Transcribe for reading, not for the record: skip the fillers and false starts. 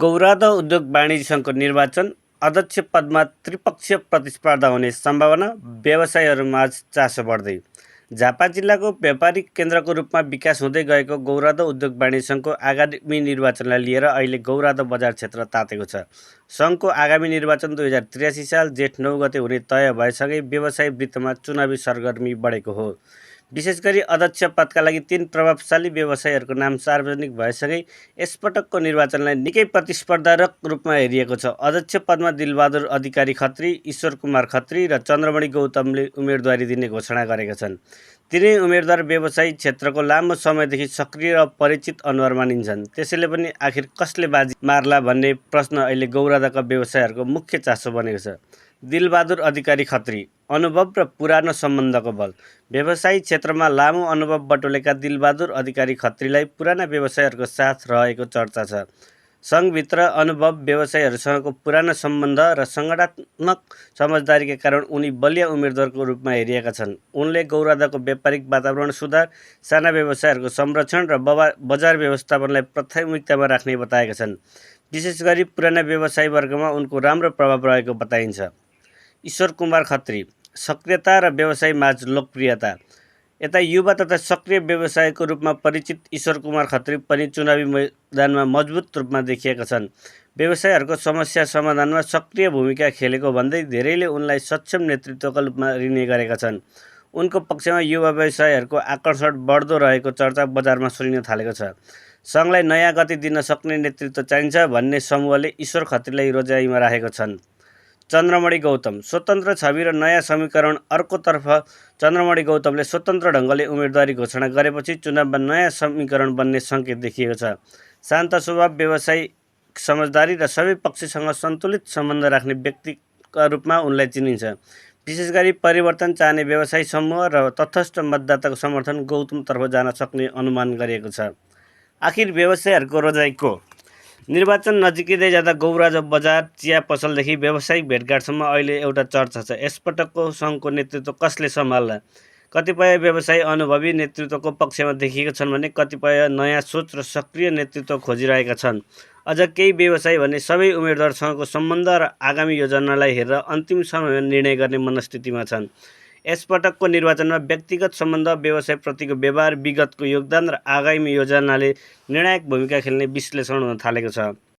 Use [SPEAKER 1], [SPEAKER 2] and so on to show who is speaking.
[SPEAKER 1] गौरादह उद्योग वाणिज्य सङ्घको निर्वाचन अध्यक्ष पदमा त्रिपक्षीय प्रतिस्पर्धा हुने सम्भावना, व्यवसायीहरूमाझ चासो बढ्दै। झापा जिल्लाको व्यापारिक केन्द्रको रूपमा विकास हुँदै गएको गौरादह उद्योग वाणिज्य सङ्घको आगामी निर्वाचनलाई लिएर अहिले गौरादह बजार क्षेत्र तातेको छ। सङ्घको आगामी निर्वाचन 2083 साल जेठ 9 गते हुने तय भएसँगै व्यवसाय वृत्तमा चुनावी सरगर्मी बढेको हो। विशेष गरी अध्यक्ष पदका लागि 3 प्रभावशाली व्यवसायीहरूको नाम सार्वजनिक भएसँगै यसपटकको निर्वाचनलाई निकै प्रतिस्पर्धात्मक रूपमा हेरिएको छ। अध्यक्ष पदमा दिलबहादुर अधिकारी खत्री, ईश्वर कुमार खत्री र चन्द्रमणि गौतमले उम्मेदवारी दिने घोषणा गरेका छन्। तिनै उम्मेदवार व्यवसायिक क्षेत्रको लामो समयदेखि सक्रिय र परिचित अनुहार मानिन्छन्। त्यसैले पनि आखिर कसले बाजी मार्ला भन्ने प्रश्न अहिले गौरादहका व्यवसायीहरूको मुख्य चासो बनेको छ। दिलबहादुर अधिकारी खत्री, अनुभव र पुरानो सम्बन्धको बल। व्यवसायिक क्षेत्रमा लामो अनुभव बटुलेका दिलबहादुर अधिकारी खत्रीलाई पुराना व्यवसायीहरूको साथ रहेको चर्चा छ। सङ्घभित्र अनुभव, व्यवसायीहरूसँगको पुरानो सम्बन्ध र सङ्गठनात्मक समझदारीका कारण उनी बलिया उम्मेदवारको रूपमा हेरिएका छन्। उनले गौरादहको व्यापारिक वातावरण सुधार, साना व्यवसायहरूको संरक्षण र बजार व्यवस्थापनलाई प्राथमिकतामा राख्ने बताएका छन्। विशेष गरी पुराना व्यवसायी वर्गमा उनको राम्रो प्रभाव रहेको बताइन्छ। ईश्वर कुमार खत्री, सक्रियता र व्यवसायीमाझ लोकप्रियता। यता युवा तथा सक्रिय व्यवसायीको रूपमा परिचित ईश्वर कुमार खत्री पनि चुनावी मैदानमा मजबुत रूपमा देखिएका छन्। व्यवसायीहरूको समस्या समाधानमा सक्रिय भूमिका खेलेको भन्दै धेरैले उनलाई सक्षम नेतृत्वका रूपमा लिने गरेका छन्। उनको पक्षमा युवा व्यवसायीहरूको आकर्षण बढ्दो रहेको चर्चा बजारमा सुनिन थालेको छ। सङ्घलाई नयाँ गति दिन सक्ने नेतृत्व चाहिन्छ भन्ने समूहले ईश्वर खत्रीलाई रोजाइमा राखेको छन्। चन्द्रमणि गौतम, स्वतन्त्र छवि र नयाँ समीकरण। अर्कोतर्फ चन्द्रमणि गौतमले स्वतन्त्र ढङ्गले उम्मेदवारी घोषणा गरेपछि चुनावमा नयाँ समीकरण बन्ने सङ्केत देखिएको छ। शान्त स्वभाव, व्यवसायिक समझदारी र सबै पक्षसँग सन्तुलित सम्बन्ध राख्ने व्यक्तिका रूपमा उनलाई चिनिन्छ। विशेष गरी परिवर्तन चाहने व्यवसायी समूह र तटस्थ मतदाताको समर्थन गौतमतर्फ जान सक्ने अनुमान गरिएको छ। आखिर व्यवसायीहरूको रोजाइ को? निर्वाचन नजिकै जाँदा गौरादह बजार, चिया पसलदेखि व्यावसायिक भेटघाटसम्म अहिले एउटा चर्चा छ। यसपटकको सङ्घको नेतृत्व कसले सम्हाल्ला? कतिपय व्यवसायी अनुभवी नेतृत्वको पक्षमा देखिएका छन् भने कतिपय नयाँ सोच र सक्रिय नेतृत्व खोजिरहेका छन्। अझ केही व्यवसायी भने सबै उम्मेदवारसँगको सम्बन्ध र आगामी योजनालाई हेरेर अन्तिम समयमा निर्णय गर्ने मनस्थितिमा छन्। यसपटकको निर्वाचनमा व्यक्तिगत सम्बन्ध, व्यवसायप्रतिको व्यवहार, विगतको योगदान र आगामी योजनाले निर्णायक भूमिका खेल्ने विश्लेषण हुन थालेको छ।